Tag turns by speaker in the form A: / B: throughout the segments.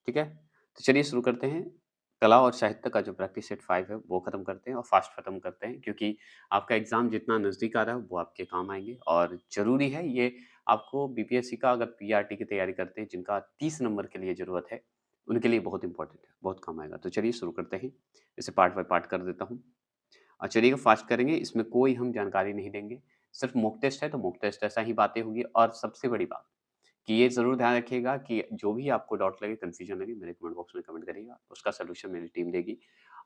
A: ठीक है? तो चलिए शुरू करते हैं। कला और साहित्य का जो प्रैक्टिस सेट 5 है वो खत्म करते हैं और फास्ट खत्म करते हैं, क्योंकि आपका एग्ज़ाम जितना नज़दीक आ रहा है वो आपके काम आएँगे और ज़रूरी है ये। आपको बीपीएससी का अगर पीआरटी की तैयारी करते हैं जिनका 30 नंबर के लिए ज़रूरत है, उनके लिए बहुत इम्पोर्टेंट है, बहुत काम आएगा। तो चलिए शुरू करते हैं। इसे पार्ट बाय पार्ट कर देता हूँ। चलिए फास्ट करेंगे, इसमें कोई हम जानकारी नहीं देंगे। सिर्फ़ मॉक टेस्ट है तो मॉक टेस्ट ऐसा ही बातें होंगी, और सबसे बड़ी बात कि ये ज़रूर ध्यान रखिएगा कि जो भी आपको डाउट लगे, कन्फ्यूज़न लगे, मेरे कमेंट बॉक्स में कमेंट करिएगा, उसका सॉल्यूशन मेरी टीम देगी।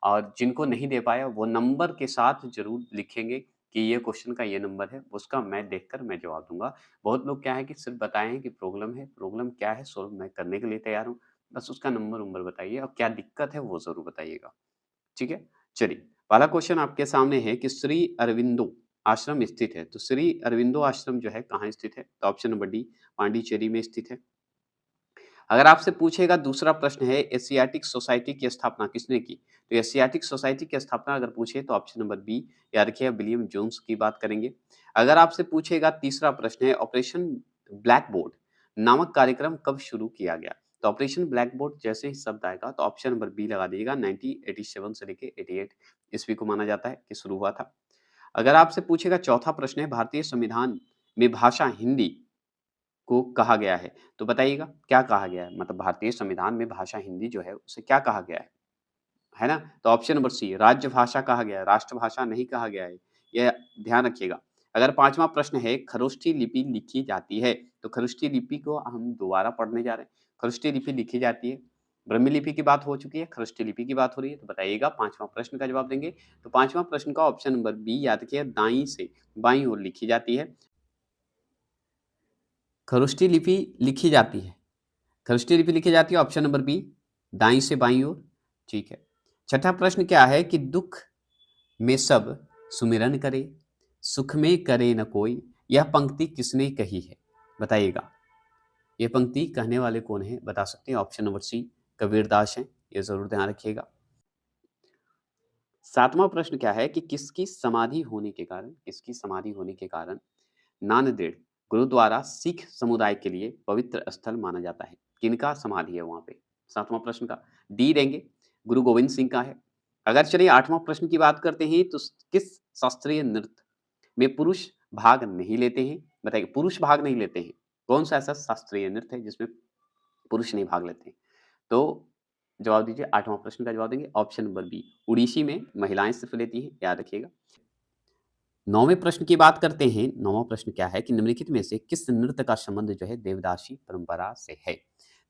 A: और जिनको नहीं दे पाया वो नंबर के साथ ज़रूर लिखेंगे कि ये क्वेश्चन का ये नंबर है, उसका मैं देखकर मैं जवाब दूँगा। बहुत लोग क्या है कि सिर्फ़ बताए हैं कि प्रॉब्लम है, प्रॉब्लम क्या है सॉल्व मैं करने के लिए तैयार हूँ, बस उसका नंबर-वंबर बताइए और क्या दिक्कत है वो ज़रूर बताइएगा। ठीक है? चलिए, पहला क्वेश्चन आपके सामने है कि श्री अरविंदो आश्रम स्थित है। तो श्री अरविंदो आश्रम जो है कहाँ स्थित है? तो ऑप्शन नंबर डी पांडिचेरी में स्थित है। अगर आपसे पूछेगा, दूसरा प्रश्न है एशियाटिक सोसाइटी की स्थापना किसने की? तो एशियाटिक सोसाइटी की स्थापना अगर पूछे तो ऑप्शन नंबर बी याद रखिएगा विलियम जोन्स की बात करेंगे। अगर आपसे पूछेगा, तीसरा प्रश्न है ऑपरेशन ब्लैक बोर्ड नामक कार्यक्रम कब शुरू किया गया? तो ऑपरेशन ब्लैक बोर्ड जैसे ही शब्द आएगा तो ऑप्शन नंबर बी लगा दीजिएगा। 1987 से लेके 88 ईस्वी को माना जाता है कि शुरू हुआ था। अगर आपसे पूछेगा, चौथा प्रश्न है भारतीय संविधान में भाषा हिंदी को कहा गया है, तो बताइएगा क्या कहा गया है? मतलब भारतीय संविधान में भाषा हिंदी जो है उसे क्या कहा गया है ना? तो ऑप्शन नंबर सी राजभाषा कहा गया है, राष्ट्रभाषा नहीं कहा गया है, यह ध्यान रखिएगा। अगर 5वां प्रश्न है खरोष्ठी लिपि लिखी जाती है, तो खरोष्ठी लिपि को हम दोबारा पढ़ने जा रहे हैं। खरोष्ठी लिपि लिखी जाती है, ब्राह्मी लिपि की बात हो चुकी है, खरोष्ठी लिपि की बात हो रही है, तो बताइएगा 5वां प्रश्न का जवाब देंगे। तो 5वां प्रश्न का ऑप्शन नंबर बी याद रखिए, दाईं से बाईं ओर लिखी जाती है। खरोष्ठी लिपि लिखी जाती है। खरोष्ठी लिपि लिखी जाती है ऑप्शन नंबर बी दाईं से बाईं ओर। ठीक है। छठा प्रश्न क्या है कि दुख में सब सुमिरन करे, सुख में करे न कोई, यह पंक्ति किसने कही है? बताइएगा। ये पंक्ति कहने वाले कौन है? बता सकते हैं। ऑप्शन नंबर सी कबीरदास हैं। ये जरूर ध्यान रखिएगा। सातवां प्रश्न क्या है कि किसकी समाधि होने के कारण नांदेड़ गुरुद्वारा सिख समुदाय के लिए पवित्र स्थल माना जाता है? किनका समाधि है वहां पे? सातवां प्रश्न का डी देंगे, गुरु गोविंद सिंह का है। अगर चलिए आठवां प्रश्न की बात करते हैं तो किस शास्त्रीय नृत्य में पुरुष भाग नहीं लेते हैं? बताइए, पुरुष भाग नहीं लेते हैं, कौन सा ऐसा शास्त्रीय नृत्य है जिसमें पुरुष नहीं भाग लेते हैं? तो जवाब दीजिए। आठवां प्रश्न का जवाब देंगे ऑप्शन नंबर बी उड़ीसी में महिलाएं सिर्फ लेती हैं, याद रखिएगा। नौवें प्रश्न की बात करते हैं। नौवां प्रश्न क्या है कि निम्नलिखित में से किस नृत्य का संबंध जो है देवदासी परंपरा से है?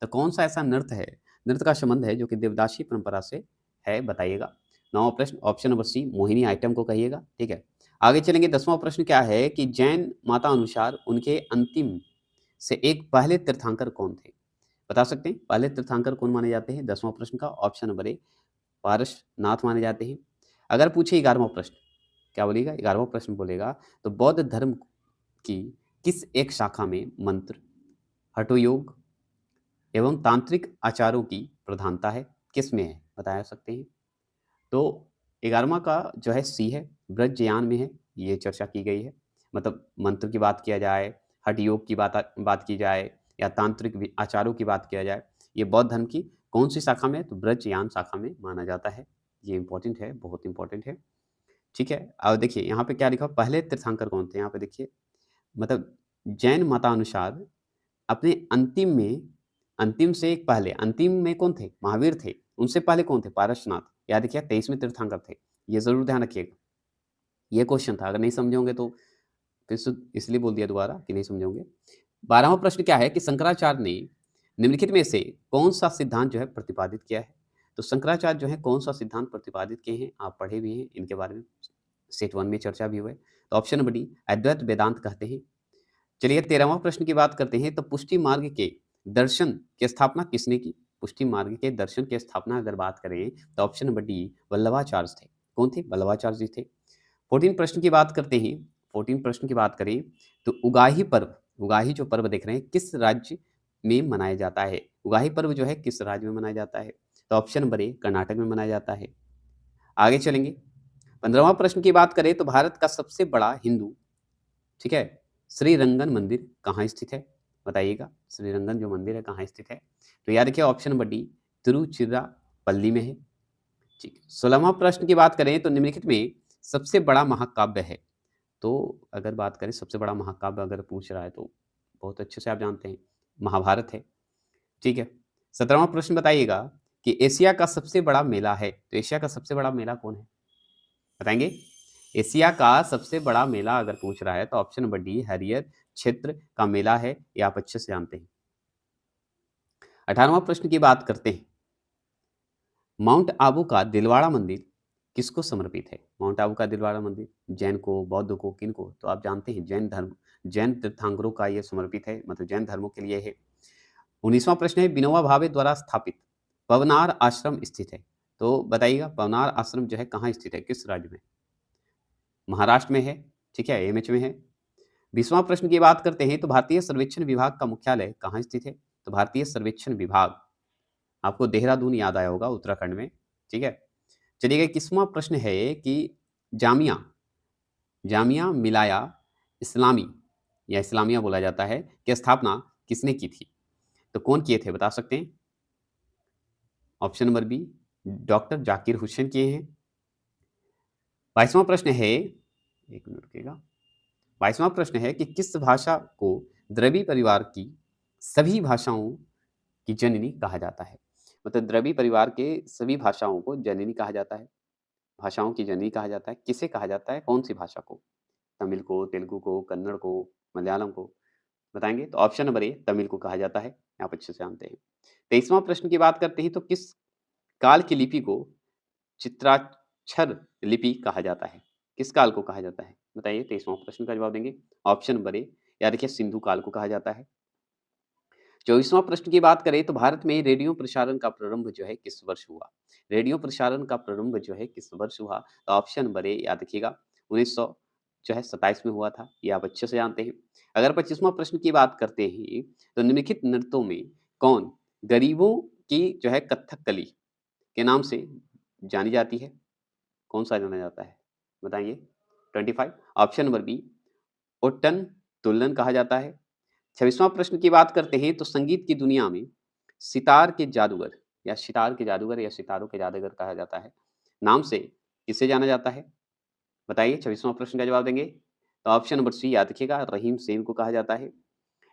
A: तो कौन सा ऐसा नृत्य का संबंध है जो कि देवदासी परंपरा से है? बताइएगा। नौवां प्रश्न option number C Mohiniyattam को कहिएगा। ठीक है। आगे चलेंगे। 10वां प्रश्न क्या है कि जैन माता अनुसार उनके अंतिम से एक पहले तीर्थंकर कौन थे? बता सकते हैं पहले तीर्थंकर कौन माने जाते हैं? 10वां प्रश्न का ऑप्शन नंबर ए पारसनाथ माने जाते हैं। अगर पूछे 11वां प्रश्न, क्या बोलिएगा? 11वां प्रश्न बोलेगा तो बौद्ध धर्म की किस एक शाखा में मंत्र, हठयोग एवं तांत्रिक आचारों की प्रधानता है? किस में है? बता सकते हैं। तो 11वां का जो है सी है, ब्रजयान में है, ये चर्चा की गई है। मतलब मंत्र की बात किया जाए, हठ योग की बात की जाए या तांत्रिक आचारों की बात किया जाए, ये बौद्ध धर्म की कौन सी शाखा में? तो ब्रजयान शाखा में माना जाता है। ये इंपॉर्टेंट है, बहुत इंपॉर्टेंट है। ठीक है। अब देखिए यहाँ पे क्या लिखा, पहले तीर्थंकर कौन थे? यहाँ पे देखिए, मतलब जैन मतानुसार अपने अंतिम से एक पहले, अंतिम में कौन थे? महावीर थे। उनसे पहले कौन थे? पारसनाथ। याद रखिए 23वें तीर्थंकर थे। ये ज़रूर ध्यान रखिएगा। ये क्वेश्चन था, अगर नहीं समझे होंगे तो फिर से इसलिए बोल दिया दोबारा कि नहीं समझे होंगे। 12वां प्रश्न क्या है कि शंकराचार्य ने निम्नलिखित में से कौन-सा सिद्धांत जो है प्रतिपादित किया है? तो शंकराचार्य जो है कौन-सा सिद्धांत प्रतिपादित किए हैं? आप पढ़े भी हैं, इनके बारे में सेट 1 में चर्चा भी हुआ है। तो ऑप्शन नंबर डी अद्वैत वेदांत कहते हैं। चलिए 13वां प्रश्न की बात करते हैं। तो पुष्टि मार्ग के दर्शन की स्थापना किसने की? पुष्टि मार्ग के दर्शन की स्थापना अगर बात करें तो ऑप्शन नंबर डी वल्लभाचार्य थे। कौन थे? वल्लभाचार्य जी थे। 14 प्रश्न की बात करते हैं। 14 प्रश्न की बात करें तो उगाही जो पर्व देख रहे हैं किस राज्य में मनाया जाता है? उगाही पर्व जो है किस राज्य में मनाया जाता है? तो ऑप्शन नंबर ए कर्नाटक में मनाया जाता है। आगे चलेंगे। 15वां प्रश्न की बात करें तो भारत का सबसे बड़ा हिंदू, ठीक है, श्रीरंगन मंदिर कहाँ स्थित है? बताइएगा, श्रीरंगन जो मंदिर है कहाँ स्थित है? तो याद रखिए ऑप्शन नंबर डी तिरुचिरापल्ली में है। ठीक है। 16वां प्रश्न की बात करें तो निम्नलिखित में सबसे बड़ा महाकाव्य है। तो अगर बात करें सबसे बड़ा महाकाव्य अगर पूछ रहा है तो बहुत अच्छे से आप जानते हैं, महाभारत है। ठीक है। 17वां प्रश्न बताइएगा कि एशिया का सबसे बड़ा मेला है, तो एशिया का सबसे बड़ा मेला कौन है? बताएँगे? एशिया का सबसे बड़ा मेला अगर पूछ रहा है तो ऑप्शन नंबर डी हरियर क्षेत्र का मेला है, ये आप अच्छे से जानते हैं। 18वां प्रश्न की बात करते हैं। माउंट आबू का दिलवाड़ा मंदिर किसको समर्पित है? माउंट आबू का दिलवाड़ा मंदिर जैन को, बौद्ध को, किनको? तो आप जानते हैं जैन धर्म, जैन तीर्थंकरों का ये समर्पित है, मतलब जैन धर्मों के लिए है। 19वां प्रश्न है विनोबा भावे द्वारा स्थापित पवनार आश्रम स्थित है। तो बताइएगा पवनार आश्रम जो है कहाँ स्थित है, किस राज्य में? महाराष्ट्र में है, ठीक है, एमएच में है। 20वां प्रश्न की बात करते हैं तो भारतीय सर्वेक्षण विभाग का मुख्यालय कहाँ स्थित है? तो भारतीय सर्वेक्षण विभाग आपको देहरादून याद आया होगा उत्तराखंड में, ठीक है। चलिए 21वां प्रश्न है कि जामिया जामिया मिलाया इस्लामी या इस्लामिया बोला जाता है की स्थापना किसने की थी? तो कौन किए थे बता सकते हैं? Option number B doctor Zakir Hussain किए हैं। 22वां प्रश्न है, एक मिनट रुकिएगा। 22वां प्रश्न है कि किस भाषा को द्रविड़ परिवार की सभी भाषाओं की जननी कहा जाता है? मतलब द्रविड़ परिवार के सभी भाषाओं को जननी कहा जाता है, भाषाओं की जननी कहा जाता है। किसे कहा जाता है? कौन-सी भाषा को? तमिल को, तेलुगु को, कन्नड़ को, मलयालम को? बताएँगे? तो ऑप्शन नंबर ए तमिल को कहा जाता है, आप अच्छे से जानते हैं। 23वां प्रश्न की बात करते हैं तो किस काल की लिपि को चित्राक्षर लिपि कहा जाता है? किस काल को कहा जाता है? बताइए 23वां प्रश्न का जवाब देंगे। ऑप्शन नंबर ए या देखिए सिंधु काल को कहा जाता है। 24वां प्रश्न की बात करें तो भारत में रेडियो प्रसारण का प्रारंभ जो है किस वर्ष हुआ? रेडियो प्रसारण का प्रारंभ जो है किस वर्ष हुआ? तो ऑप्शन नंबर ए याद रखिएगा 1900 जो है 27 में हुआ था, ये आप अच्छे से जानते हैं। अगर 25वां प्रश्न की बात करते हैं तो निम्नलिखित नृत्यों में कौन गरीबों की जो है कथकली के नाम से जानी जाती है? कौन-सा जाना जाता है? बताइए? 25 ऑप्शन नंबर बी ओट्टन तुल्लन कहा जाता है। 26वां प्रश्न की बात करते हैं तो संगीत की दुनिया में सितार के जादूगर या सितार के जादूगर या सितारों के जादूगर कहा जाता है, नाम से किसे जाना जाता है? बताइए 26वां प्रश्न का जवाब देंगे। तो ऑप्शन नंबर सी याद रखिएगा रहीम सेन को कहा जाता है।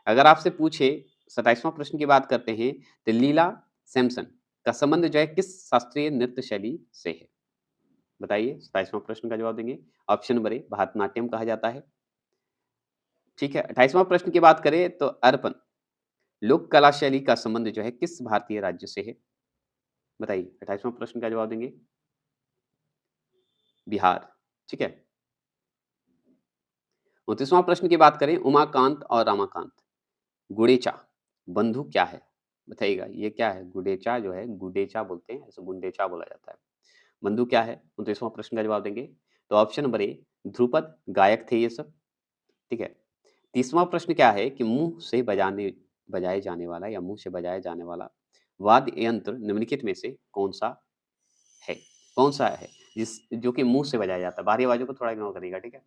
A: अगर आपसे पूछे 27वां प्रश्न की बात करते हैं तो लीला सैमसन का संबंध जो है किस शास्त्रीय नृत्य शैली से है? बताइए 27वां प्रश्न का जवाब देंगे। ऑप्शन नंबर ए भरतनाट्यम कहा जाता है। ठीक है, 28वां प्रश्न की बात करें तो अर्पण लोक कला शैली का संबंध जो है किस भारतीय राज्य से है? बताइए 28वां प्रश्न का जवाब देंगे। बिहार, ठीक है। 29वां प्रश्न की बात करें उमाकांत और रमाकांत गुडेचा बंधु क्या है? बताइएगा ये क्या है? गुडेचा जो है गुडेचा बोलते हैं, ऐसे गुंडेचा बोला जाता है। बंधु क्या है? 29वां प्रश्न का जवाब देंगे। तो ऑप्शन नंबर ए ध्रुपद गायक थे ये सब, ठीक है। 30वां प्रश्न क्या है कि मुँह से बजाए जाने वाला या मुँह से बजाया जाने वाला वाद्य यंत्र निम्नलिखित में से कौन-सा है? कौन-सा है जिस जो कि मुँह से बजाया जाता है? बाहरी आवाज़ों को थोड़ा इग्नोर करिएगा, ठीक है?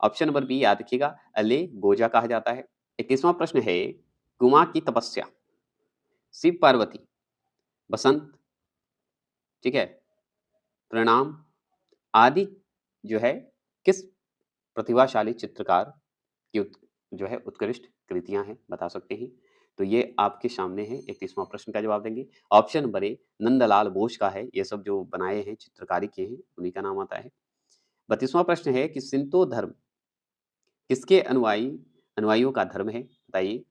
A: ऑप्शन नंबर बी याद रखिएगा अले गोजा कहा जाता है। 21वां प्रश्न है गुमा की तपस्या, शिव पार्वती, बसंत, ठीक है, प्रणाम आदि जो है किस प्रतिभाशाली चित्रकार की जो है उत्कृष्ट कृतियाँ हैं, बता सकते हैं। तो ये आपके सामने है 31वां प्रश्न का जवाब देंगे। Option number A Nandlal Bose का है, ये सब जो बनाए हैं चित्रकारी किए हैं, उन्हीं का नाम आता है। 32वां प्रश्न है कि शिंतो धर्म किसके अनुयायियों का धर्म है? बताइए।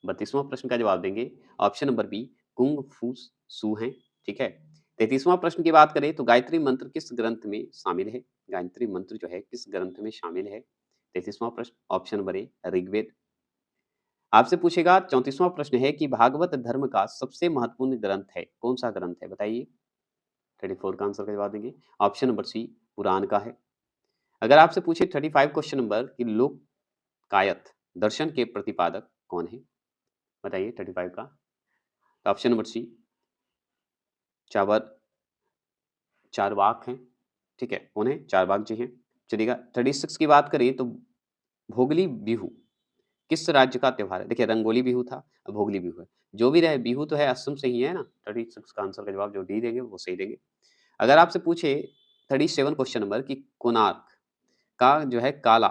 A: 32वां प्रश्न का जवाब देंगे। ऑप्शन नंबर बी कुंग फू सू हैं, ठीक है। 33वां प्रश्न की बात करें तो गायत्री मंत्र किस ग्रंथ में शामिल है? गायत्री मंत्र जो है किस ग्रंथ में शामिल है? 33वां प्रश्न ऑप्शन नंबर ए ऋग्वेद। आपसे पूछेगा 34वां प्रश्न है कि भागवत धर्म का सबसे महत्वपूर्ण ग्रंथ है, कौन-सा ग्रंथ है? बताइए। 34 का आंसर का जवाब देंगे। ऑप्शन नंबर सी पुराण का है। अगर आपसे पूछे 35 क्वेश्चन नंबर कि लोकायत दर्शन के प्रतिपादक कौन है? बताइए 35 का। तो ऑप्शन नंबर सी चावर चारवाक हैं, ठीक है। कौन है? चारवाक जी हैं। चलिएगा 36 की बात करें तो भोगली बिहू किस राज्य का त्योहार है? देखिए रंगोली बिहू था, भोगली बिहू है। जो भी रहे बिहू तो है असम से ही है ना? 36 का आंसर का जवाब जो डी देंगे वो सही देंगे। अगर आपसे पूछे 37 क्वेश्चन नंबर कि कोणार्क का जो है काला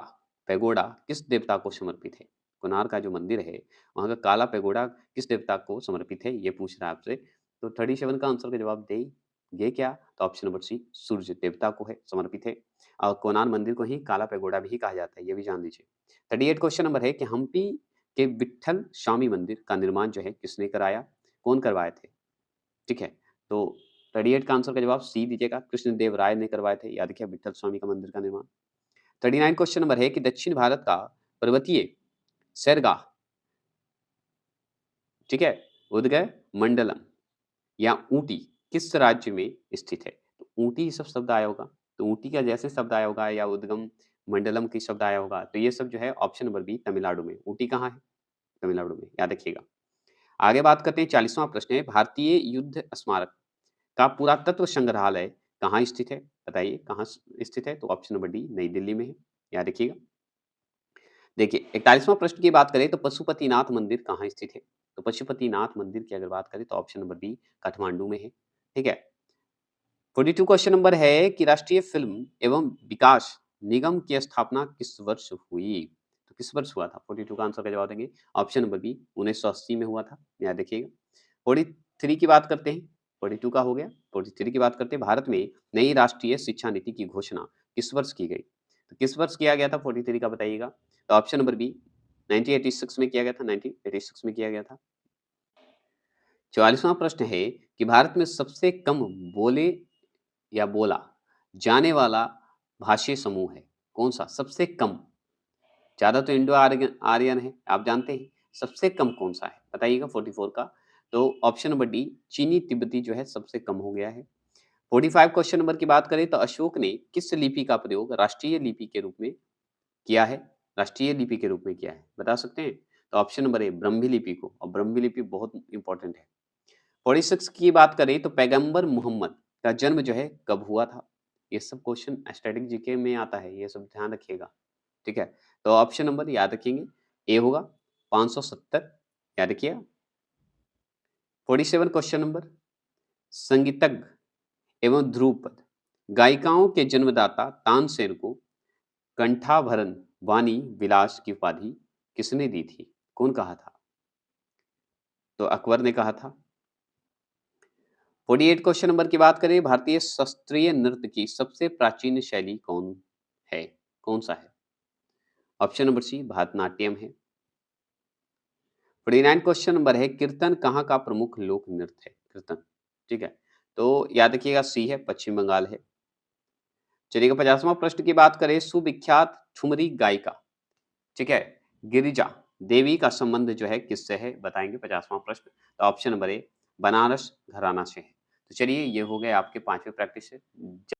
A: पैगोडा किस देवता को समर्पित है? कोणार्क का जो मंदिर है, वहाँ का काला पैगोडा किस देवता को समर्पित है? ये पूछ रहा है आपसे। तो 37 का आंसर का जवाब देंगे क्या? तो ऑप्शन नंबर सी सूर्य देवता को है समर्पित है और कोणार्क मंदिर को ही काला पैगोडा भी कहा जाता है, ये भी जान लीजिए। 38 क्वेश्चन नंबर है कि हम्पी के विट्ठल स्वामी मंदिर का निर्माण जो है किसने कराया? कौन करवाए थे? ठीक है, तो 38 का आंसर का जवाब सी दीजिएगा, कृष्णदेव राय ने करवाए थे। याद रखिए विट्ठल स्वामी का मंदिर का निर्माण। 39 क्वेश्चन नंबर है कि दक्षिण भारत का पर्वतीय सैरगाह, ठीक है, उदगय मंडलम या ऊटी किस राज्य में स्थित है? तो ऊटी ही सब शब्द आया होगा, तो ऊटी का जैसे शब्द आया होगा या उद्गम मंडलम की शब्द आया होगा, तो ये सब जो है ऑप्शन नंबर बी तमिलनाडु में। ऊटी कहाँ है? तमिलनाडु में, याद रखिएगा। आगे बात करते हैं 40वां प्रश्न है भारतीय युद्ध स्मारक का पुरातत्व संग्रहालय कहाँ स्थित है? बताइए कहाँ स्थित है? तो ऑप्शन नंबर डी नई दिल्ली में है, याद रखिएगा। देखिए 41वां प्रश्न की बात करें तो पशुपतिनाथ मंदिर कहाँ स्थित है? तो पशुपतिनाथ मंदिर की अगर बात करें तो ऑप्शन नंबर बी काठमांडू में है, ठीक है। 42 क्वेश्चन नंबर है कि राष्ट्रीय फिल्म एवं विकास निगम की स्थापना किस वर्ष हुई? तो किस वर्ष हुआ था? 42 का आंसर का जवाब देंगे ऑप्शन नंबर बी 1980 में हुआ था, याद रखिएगा। 43 की बात करते हैं, 42 का हो गया। 43 की बात करते हैं, भारत में नई राष्ट्रीय शिक्षा नीति की घोषणा किस वर्ष की गई? तो किस वर्ष किया गया था 43 का बताइएगा? तो ऑप्शन नंबर बी 1986 में किया गया था, 1986 में किया गया था। 44वां प्रश्न है कि भारत में सबसे कम बोले या बोला जाने वाला भाषीय समूह है, कौन-सा? सबसे कम। ज़्यादा तो इंडो आर्यन आर्यन है, आप जानते हैं। सबसे कम कौन-सा है? बताइएगा 44 का। तो ऑप्शन नंबर डी चीनी-तिब्बती जो है सबसे कम हो गया है। 45 क्वेश्चन नंबर की बात करें तो अशोक ने किस लिपि का प्रयोग राष्ट्रीय लिपि के रूप में किया है? राष्ट्रीय लिपि के रूप में किया है, बता सकते हैं? तो ऑप्शन नंबर ए ब्राह्मी लिपि को, और ब्राह्मी लिपि बहुत इम्पोर्टेंट है। 46 की बात करें तो पैगंबर मोहम्मद का जन्म जो है कब हुआ था? ये सब क्वेश्चन स्टैटिक जीके में आता है, ये सब ध्यान रखिएगा, ठीक है? तो ऑप्शन नंबर याद रखेंगे, ए होगा 570, याद रखिएगा। 47 क्वेश्चन नंबर, संगीतज्ञ एवं ध्रुपद गायिकाओं के जन्मदाता तानसेन को कंठाभरण वाणी विलास की उपाधि किसने दी थी? कौन कहा था? तो अकबर ने कहा था। 48 क्वेश्चन नंबर की बात करें, भारतीय शास्त्रीय नृत्य की सबसे प्राचीन शैली कौन है? कौन-सा है? ऑप्शन नंबर सी भरतनाट्यम है। 49 क्वेश्चन नंबर है, कीर्तन कहाँ का प्रमुख लोक नृत्य है? कीर्तन, ठीक है। तो याद रखिएगा सी है, पश्चिम बंगाल है। चलिएगा 50वां प्रश्न की बात करें, सुविख्यात ठुमरी गायिका, ठीक है, गिरिजा देवी का संबंध जो है किससे है? बताएँगे 50वां प्रश्न। तो ऑप्शन नंबर ए बनारस घराना से है। तो चलिए ये हो गए आपके 5वें प्रैक्टिस सेट।